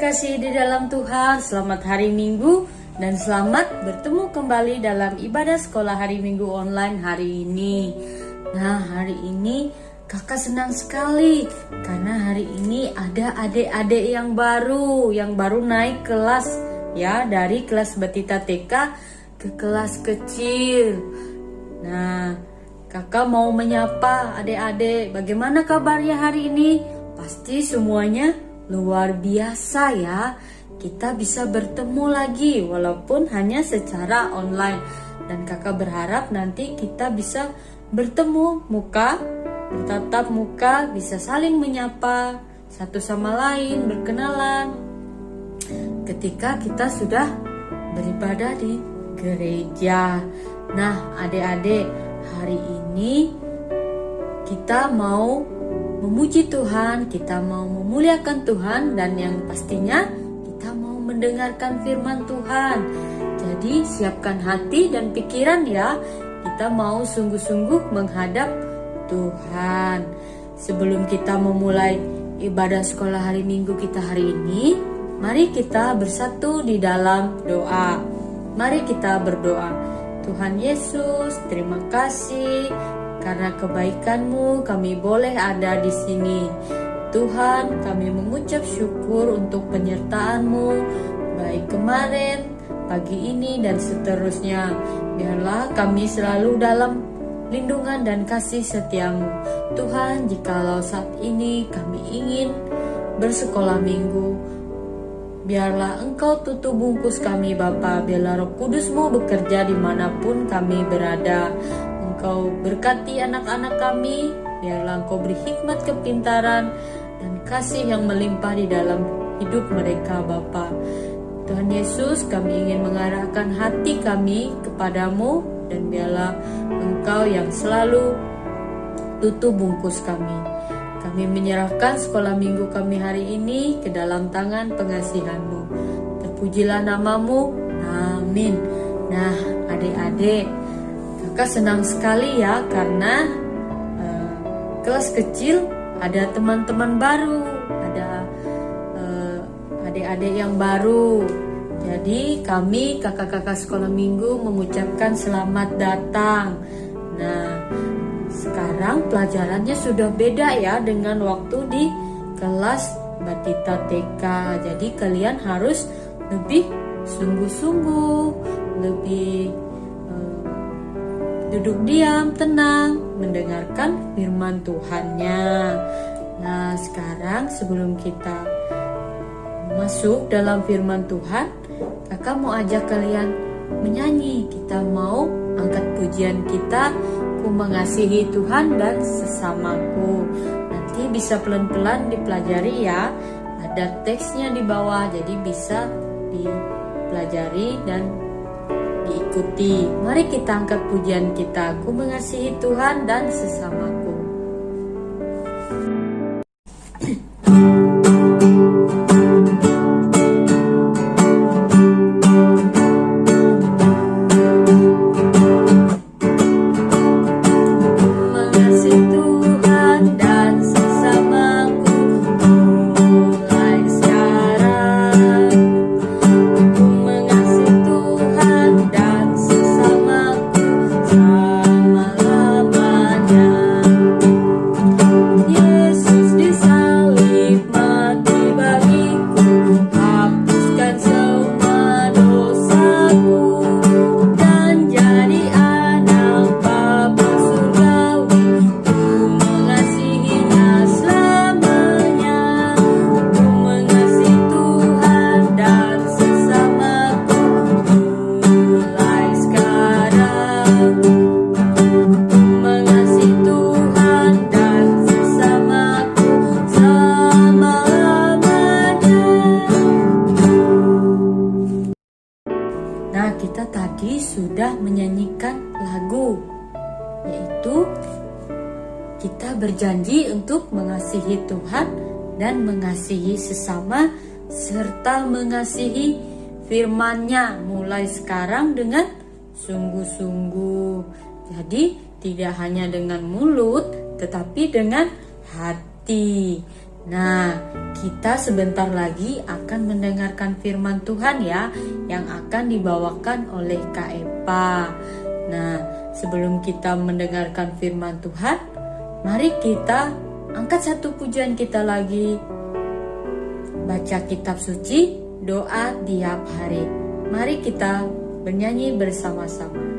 terkasih di dalam Tuhan, selamat hari Minggu dan selamat bertemu kembali dalam ibadah sekolah hari Minggu online hari ini. Nah, hari ini kakak senang sekali karena hari ini ada adik-adik yang baru naik kelas ya, dari kelas Batita TK ke kelas kecil. Nah, kakak mau menyapa adik-adik, bagaimana kabarnya hari ini? Pasti semuanya luar biasa ya. Kita bisa bertemu lagi walaupun hanya secara online. Dan kakak berharap nanti kita bisa bertemu muka, bertatap muka, bisa saling menyapa satu sama lain, berkenalan ketika kita sudah beribadah di gereja. Nah, adik-adik, hari ini kita mau memuji Tuhan, kita mau memuliakan Tuhan, dan yang pastinya kita mau mendengarkan firman Tuhan. Jadi siapkan hati dan pikiran ya, kita mau sungguh-sungguh menghadap Tuhan. Sebelum kita memulai ibadah sekolah hari Minggu kita hari ini, mari kita bersatu di dalam doa. Mari kita berdoa. Tuhan Yesus, terima kasih karena kebaikan-Mu kami boleh ada di sini. Tuhan, kami mengucap syukur untuk penyertaan-Mu baik kemarin, pagi ini, dan seterusnya. Biarlah kami selalu dalam lindungan dan kasih setia-Mu. Tuhan, jikalau saat ini kami ingin bersekolah minggu, biarlah Engkau tutup bungkus kami Bapa. Biarlah Roh Kudus-Mu bekerja dimanapun kami berada. Engkau berkati anak-anak kami, biarlah Engkau beri hikmat, kepintaran, dan kasih yang melimpah di dalam hidup mereka Bapa. Tuhan Yesus, kami ingin mengarahkan hati kami kepadamu, dan biarlah Engkau yang selalu tutup bungkus kami. Kami menyerahkan sekolah minggu kami hari ini ke dalam tangan pengasihan-Mu. Terpujilah nama-Mu, amin. Nah, adik-adik, kakak senang sekali ya karena kelas kecil ada teman-teman baru, ada adik-adik yang baru. Jadi kami kakak-kakak sekolah minggu mengucapkan selamat datang. Nah, sekarang pelajarannya sudah beda ya dengan waktu di kelas Batita TK. Jadi kalian harus lebih sungguh-sungguh, lebih duduk diam, tenang, mendengarkan firman Tuhannya. Nah, sekarang sebelum kita masuk dalam firman Tuhan, kakak mau ajak kalian menyanyi. Kita mau angkat pujian kita, Ku mengasihi Tuhan dan sesamaku. Nanti bisa pelan-pelan dipelajari ya. Ada teksnya di bawah, jadi bisa dipelajari dan diikuti. Mari kita angkat pujian kita, Ku mengasihi Tuhan dan sesamaku. Kita tadi sudah menyanyikan lagu, yaitu kita berjanji untuk mengasihi Tuhan dan mengasihi sesama serta mengasihi firman-Nya mulai sekarang dengan sungguh-sungguh. Jadi tidak hanya dengan mulut tetapi dengan hati. Nah, kita sebentar lagi akan mendengarkan firman Tuhan ya, yang akan dibawakan oleh Kak Epa. Nah, sebelum kita mendengarkan firman Tuhan, mari kita angkat satu pujian kita lagi. Baca kitab suci, doa tiap hari. Mari kita bernyanyi bersama-sama.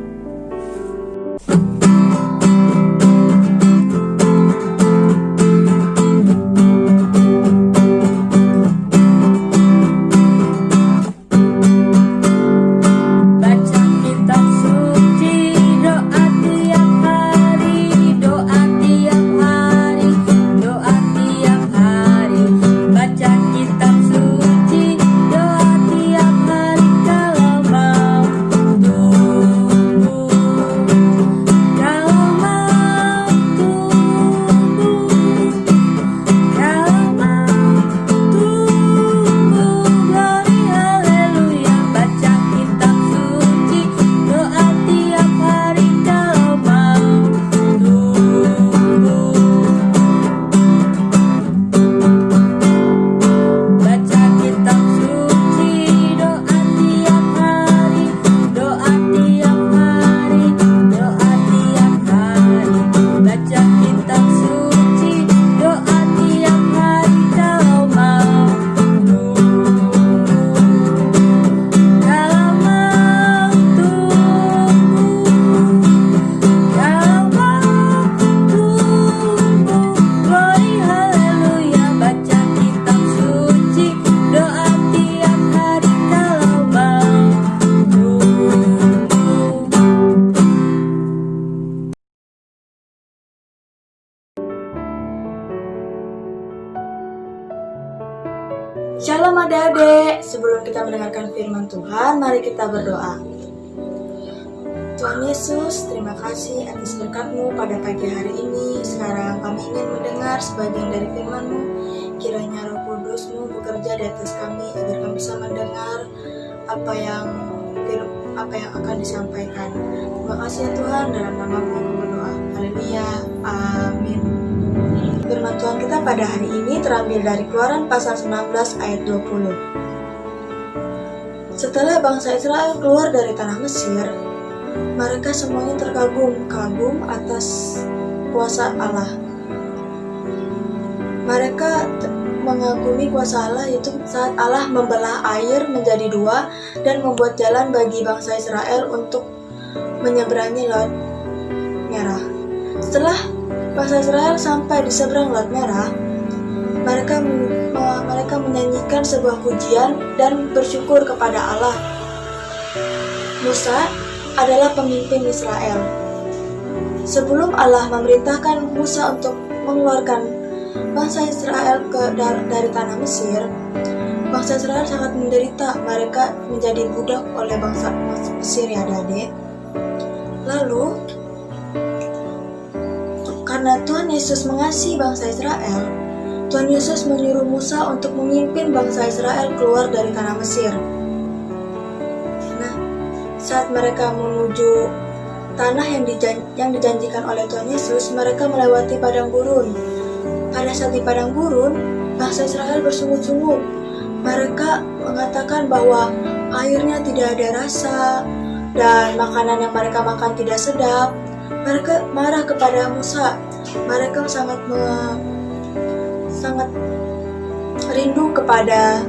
Shalom adik-adik, sebelum kita mendengarkan firman Tuhan, mari kita berdoa. Tuhan Yesus, terima kasih atas berkat-Mu pada pagi hari ini. Sekarang kami ingin mendengar sebagian dari firman-Mu. Kiranya Roh Kudus-Mu bekerja di atas kami agar kami bisa mendengar apa yang akan disampaikan. Terima kasih ya Tuhan, dalam nama-Mu kami berdoa. Haleluya, amin. Firman Tuhan kita pada hari ini terambil dari Keluaran pasal 19 ayat 20. Setelah bangsa Israel keluar dari tanah Mesir, mereka semuanya terkagum-kagum atas kuasa Allah. Mereka mengagumi kuasa Allah itu saat Allah membelah air menjadi dua dan membuat jalan bagi bangsa Israel untuk menyeberangi Laut Merah. Setelah bangsa Israel sampai di seberang Laut Merah, mereka menyanyikan sebuah pujian dan bersyukur kepada Allah. Musa adalah pemimpin Israel. Sebelum Allah memerintahkan Musa untuk mengeluarkan bangsa Israel dari tanah Mesir, bangsa Israel sangat menderita. Mereka menjadi budak oleh bangsa Mesir ya adik. Lalu karena Tuhan Yesus mengasihi bangsa Israel, Tuhan Yesus menyuruh Musa untuk memimpin bangsa Israel keluar dari tanah Mesir. Nah, saat mereka menuju tanah yang dijanjikan oleh Tuhan Yesus, mereka melewati padang gurun. Pada saat di padang gurun, bangsa Israel bersungut-sungut. Mereka mengatakan bahwa airnya tidak ada rasa dan makanan yang mereka makan tidak sedap. Mereka marah kepada Musa. Mereka sangat rindu kepada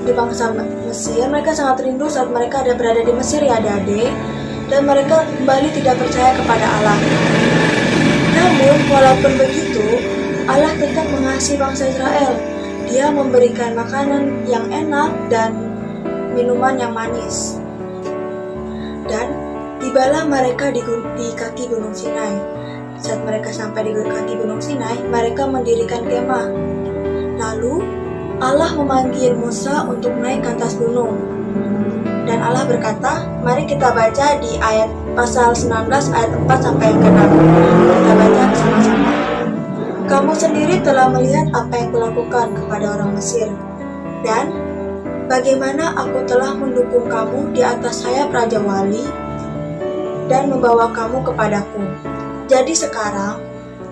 di bangsa Mesir. Mereka sangat rindu saat mereka berada di Mesir ya adik-adik. Dan mereka kembali tidak percaya kepada Allah. Namun walaupun begitu, Allah tetap mengasihi bangsa Israel. Dia memberikan makanan yang enak dan minuman yang manis. Dan tibalah mereka di kaki Gunung Sinai. Saat mereka sampai di kaki Gunung Sinai, mereka mendirikan kemah. Lalu Allah memanggil Musa untuk naik ke atas gunung. Dan Allah berkata, mari kita baca di ayat pasal 19 ayat 4 sampai yang ke-6. Kita baca bersama-sama. Kamu sendiri telah melihat apa yang kulakukan kepada orang Mesir. Dan bagaimana aku telah mendukung kamu di atas sayap Raja Wali dan membawa kamu kepadaku. Jadi sekarang,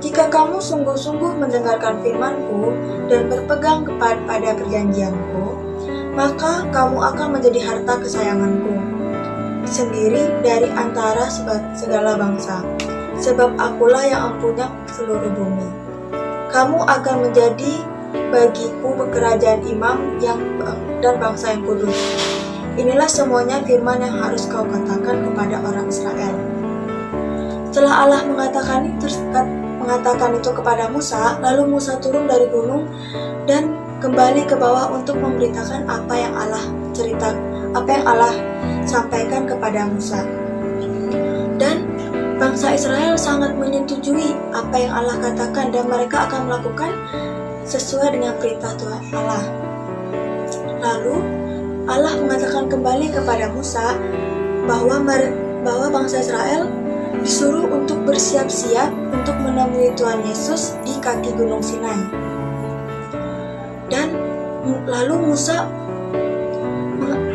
Jika kamu sungguh-sungguh mendengarkan firman-Ku dan berpegang pada perjanjian-Ku, maka kamu akan menjadi harta kesayangan-Ku sendiri dari antara segala bangsa, sebab Akulah yang empunya seluruh bumi. Kamu akan menjadi bagiku kerajaan imam dan bangsa yang kudus. Inilah semuanya firman yang harus kau katakan kepada orang Israel. Setelah Allah mengatakan itu kepada Musa, lalu Musa turun dari gunung dan kembali ke bawah untuk memberitakan apa yang Allah sampaikan kepada Musa. Dan bangsa Israel sangat menyetujui apa yang Allah katakan dan mereka akan melakukan sesuai dengan perintah Tuhan Allah. Lalu Allah mengatakan kembali kepada Musa bahwa bangsa Israel disuruh untuk bersiap-siap untuk menemui Tuhan Yesus di kaki Gunung Sinai. Dan lalu Musa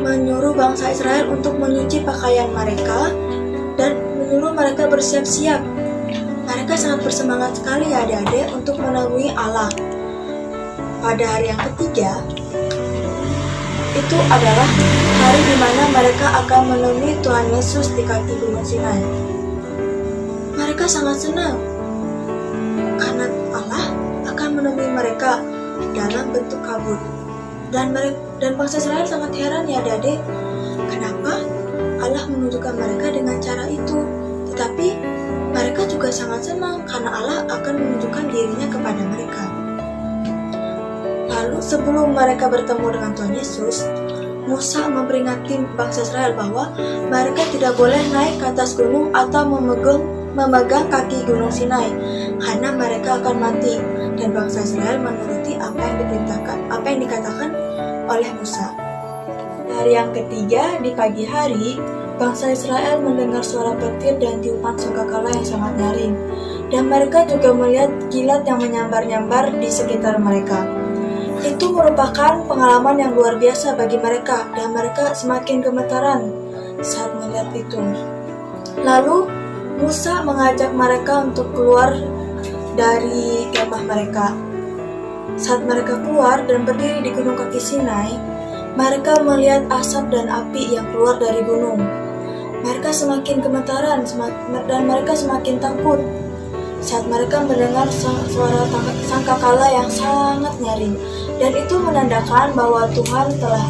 menyuruh bangsa Israel untuk menyuci pakaian mereka dan menyuruh mereka bersiap-siap. Mereka sangat bersemangat sekali ya adik-adik untuk menemui Allah. Pada hari yang ketiga, itu adalah hari di mana mereka akan menemui Tuhan Yesus di kaki Gunung Sinai. Mereka sangat senang karena Allah akan menemui mereka dalam bentuk kabut. Dan bangsa Israel sangat heran ya adik-adik, kenapa Allah menunjukkan mereka dengan cara itu. Tetapi mereka juga sangat senang karena Allah akan menunjukkan dirinya kepada mereka. Lalu sebelum mereka bertemu dengan Tuhan Yesus, Musa memperingatkan bangsa Israel bahwa mereka tidak boleh naik ke atas gunung atau memegang kaki Gunung Sinai karena mereka akan mati. Dan bangsa Israel menuruti apa yang dikatakan oleh Musa. Hari yang ketiga, di pagi hari, bangsa Israel mendengar suara petir dan tiupan sangkakala yang sangat nyaring. Dan mereka juga melihat kilat yang menyambar-nyambar di sekitar mereka. Itu merupakan pengalaman yang luar biasa bagi mereka, dan mereka semakin gemetaran saat melihat itu. Lalu Musa mengajak mereka untuk keluar dari kemah mereka. Saat mereka keluar dan berdiri di gunung kaki Sinai, mereka melihat asap dan api yang keluar dari gunung. Mereka semakin gemetaran dan mereka semakin takut saat mereka mendengar suara sangkakala yang sangat nyaring, dan itu menandakan bahwa Tuhan telah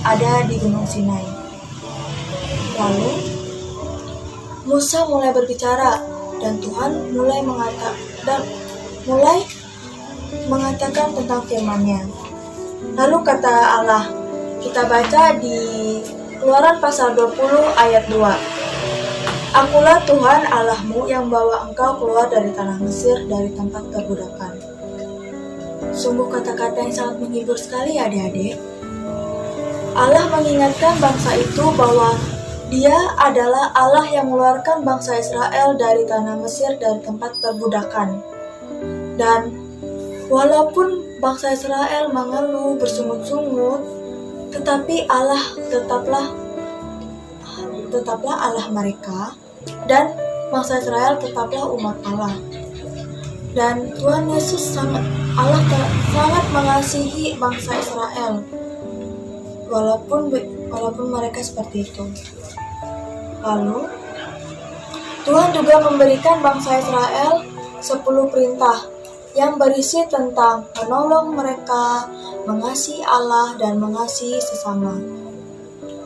ada di gunung Sinai. Lalu Musa mulai berbicara dan Tuhan mulai mengatakan tentang firman-Nya. Lalu kata Allah, kita baca di Keluaran pasal 20 ayat 2. Akulah Tuhan Allahmu yang membawa engkau keluar dari tanah Mesir, dari tempat perbudakan. Sungguh kata-kata yang sangat menghibur sekali adik-adik. Allah mengingatkan bangsa itu bahwa Dia adalah Allah yang mengeluarkan bangsa Israel dari tanah Mesir, dari tempat perbudakan. Dan walaupun bangsa Israel mengeluh, bersungut-sungut, tetapi Allah tetaplah Allah mereka, dan bangsa Israel tetaplah umat Allah. Dan Tuhan Yesus sangat mengasihi bangsa Israel, walaupun mereka seperti itu. Lalu Tuhan juga memberikan bangsa Israel 10 perintah yang berisi tentang menolong mereka, mengasihi Allah, dan mengasihi sesama.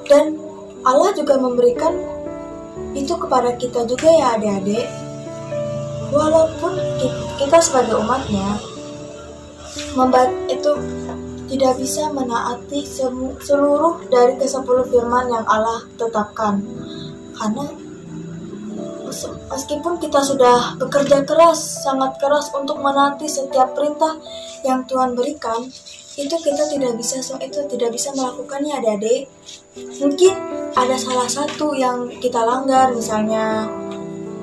Dan Allah juga memberikan itu kepada kita juga ya adik-adik. Walaupun kita sebagai umatnya itu tidak bisa menaati seluruh dari ke-10 firman yang Allah tetapkan. Karena meskipun kita sudah bekerja keras, sangat keras untuk menaati setiap perintah yang Tuhan berikan, itu kita tidak bisa melakukannya adik-adik. Mungkin ada salah satu yang kita langgar, misalnya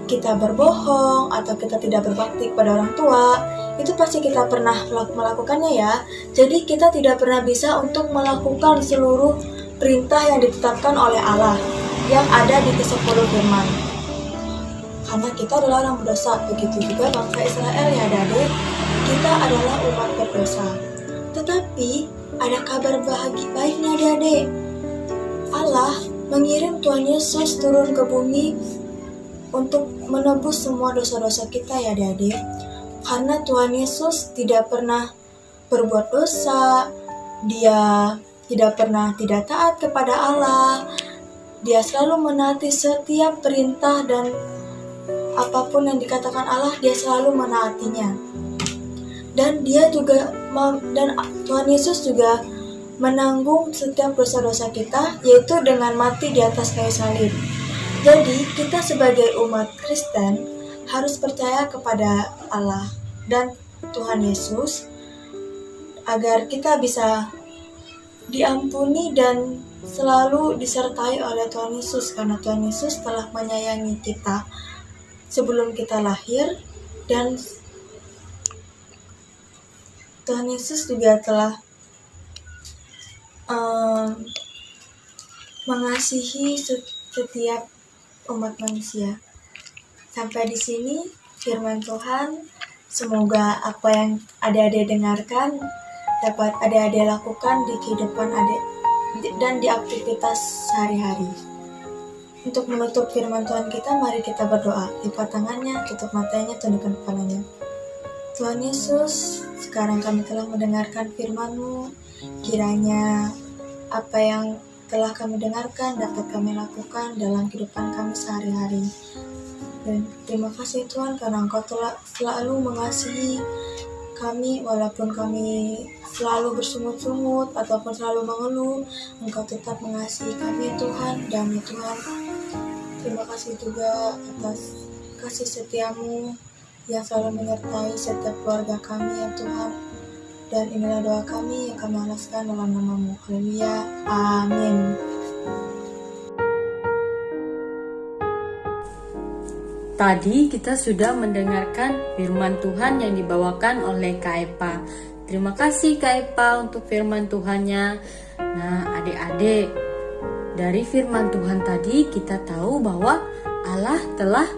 kita berbohong atau kita tidak berbakti kepada orang tua. Itu pasti kita pernah melakukannya ya. Jadi kita tidak pernah bisa untuk melakukan seluruh perintah yang ditetapkan oleh Allah yang ada di ke-10 firman. karena kita adalah orang berdosa. Begitu juga bangsa Israel ya adik-adik, kita adalah umat berdosa. Tetapi ada kabar baiknya adik-adik. Allah mengirim Tuhan Yesus turun ke bumi untuk menebus semua dosa-dosa kita ya adik-adik. Karena Tuhan Yesus tidak pernah berbuat dosa, dia tidak pernah tidak taat kepada Allah, dia selalu menaati setiap perintah dan apapun yang dikatakan Allah, dia selalu menaatinya. Dan Tuhan Yesus juga menanggung setiap dosa-dosa kita, yaitu dengan mati di atas kayu salib. Jadi kita sebagai umat Kristen harus percaya kepada Allah dan Tuhan Yesus agar kita bisa diampuni dan selalu disertai oleh Tuhan Yesus, karena Tuhan Yesus telah menyayangi kita sebelum kita lahir, dan Tuhan Yesus juga telah mengasihi setiap umat manusia. Sampai di sini firman Tuhan. Semoga apa yang adik-adik dengarkan dapat adik-adik lakukan di kehidupan adik dan di aktivitas sehari-hari. Untuk menutup firman Tuhan kita, mari kita berdoa. Lipat tangannya, tutup matanya, tundukkan kepalanya. Tuhan Yesus, sekarang kami telah mendengarkan firman-Mu. Kiranya apa yang telah kami dengarkan dapat kami lakukan dalam kehidupan kami sehari-hari. Dan terima kasih Tuhan, karena Engkau telah selalu mengasihi kami walaupun kami selalu bersungut-sungut ataupun selalu mengeluh. Engkau tetap mengasihi kami ya Tuhan. Dan ya Tuhan, terima kasih juga atas kasih setia-Mu yang selalu menyertai setiap keluarga kami ya Tuhan. Dan inilah doa kami yang kami alaskan dalam nama-Mu. Haleluya. Amin. Tadi kita sudah mendengarkan firman Tuhan yang dibawakan oleh Kak Epa. Terima kasih Kak Epa untuk firman Tuhannya. Nah adik-adik, dari firman Tuhan tadi kita tahu bahwa Allah telah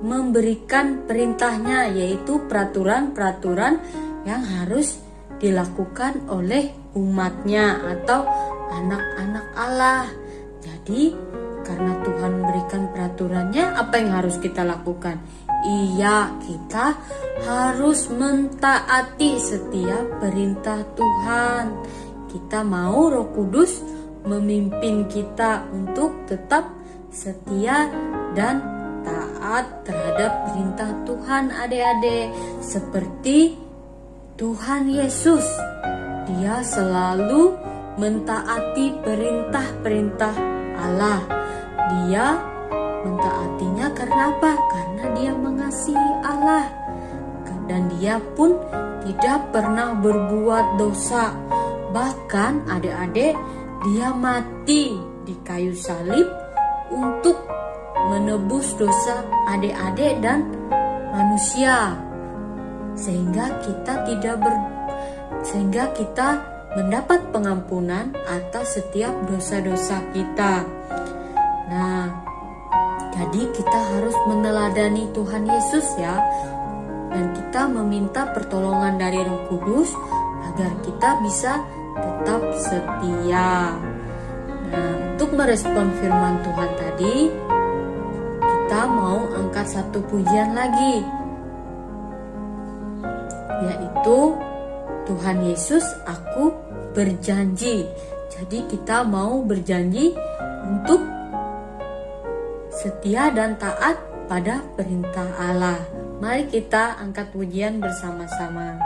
memberikan perintahnya, yaitu peraturan-peraturan yang harus dilakukan oleh umatnya atau anak-anak Allah. Jadi karena Tuhan memberikan peraturannya, apa yang harus kita lakukan? Iya, kita harus mentaati setiap perintah Tuhan. Kita mau Roh Kudus memimpin kita untuk tetap setia dan taat terhadap perintah Tuhan adik-adik. Seperti Tuhan Yesus, dia selalu mentaati perintah-perintah Allah. Dia mentaatinya karena apa? Karena dia mengasihi Allah. Dan dia pun tidak pernah berbuat dosa. Bahkan adik-adik, dia mati di kayu salib untuk menebus dosa adik-adik dan manusia. Sehingga kita mendapat pengampunan atas setiap dosa-dosa kita. Nah, jadi kita harus meneladani Tuhan Yesus ya. Dan kita meminta pertolongan dari Roh Kudus agar kita bisa tetap setia. Nah, untuk merespon firman Tuhan tadi, kita mau angkat satu pujian lagi, yaitu Tuhan Yesus, aku berjanji. Jadi kita mau berjanji untuk setia dan taat pada perintah Allah. Mari kita angkat pujian bersama-sama.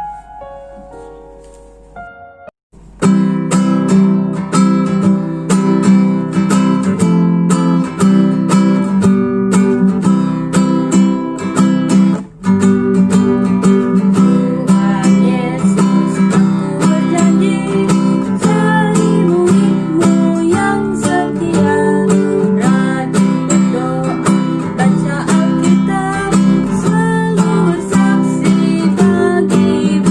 Baca Alkitab, selalu bersaksi bagi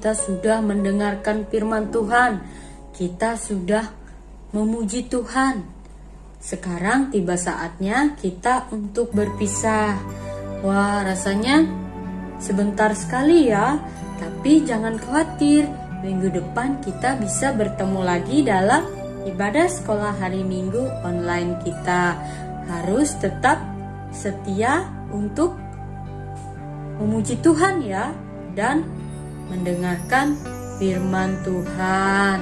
kita sudah mendengarkan firman Tuhan. Kita sudah memuji Tuhan. Sekarang tiba saatnya kita untuk berpisah. Wah, rasanya sebentar sekali ya. Tapi jangan khawatir, minggu depan kita bisa bertemu lagi dalam ibadah sekolah hari Minggu online kita. Harus tetap setia untuk memuji Tuhan ya, dan mendengarkan firman Tuhan.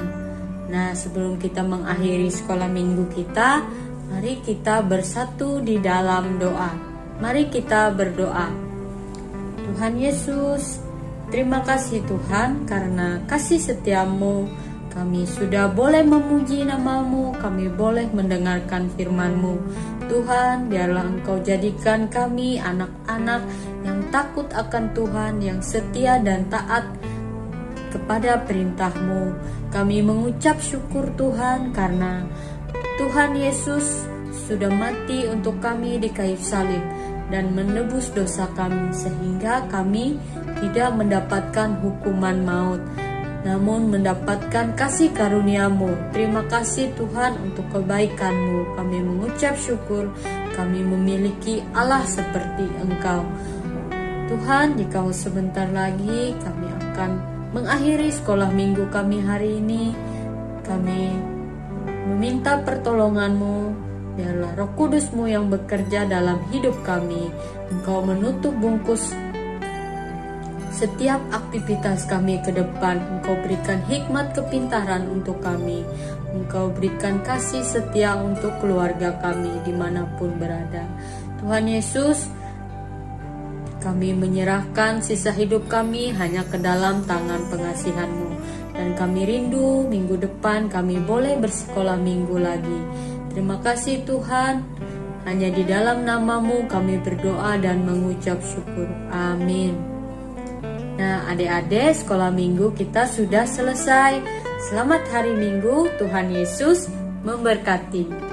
Nah, sebelum kita mengakhiri sekolah minggu kita, mari kita bersatu di dalam doa. Mari kita berdoa. Tuhan Yesus, terima kasih Tuhan karena kasih setiamu. Kami sudah boleh memuji namamu, kami boleh mendengarkan firman-Mu. Tuhan, biarlah Engkau jadikan kami anak-anak yang takut akan Tuhan, yang setia dan taat kepada perintah-Mu. Kami mengucap syukur Tuhan karena Tuhan Yesus sudah mati untuk kami di kayu salib dan menebus dosa kami, sehingga kami tidak mendapatkan hukuman maut, namun mendapatkan kasih karunia-Mu. Terima kasih Tuhan untuk kebaikan-Mu. Kami mengucap syukur, kami memiliki Allah seperti Engkau. Tuhan, jika sebentar lagi kami akan mengakhiri sekolah minggu kami hari ini, kami meminta pertolongan-Mu. Biarlah Roh Kudus-Mu yang bekerja dalam hidup kami. Engkau menutup bungkus setiap aktivitas kami ke depan. Engkau berikan hikmat kepintaran untuk kami. Engkau berikan kasih setia untuk keluarga kami dimanapun berada. Tuhan Yesus, kami menyerahkan sisa hidup kami hanya ke dalam tangan pengasihan-Mu. Dan kami rindu minggu depan kami boleh bersekolah minggu lagi. Terima kasih Tuhan. Hanya di dalam nama-Mu kami berdoa dan mengucap syukur. Amin. Nah, adik-adik, sekolah minggu kita sudah selesai. Selamat hari Minggu, Tuhan Yesus memberkati.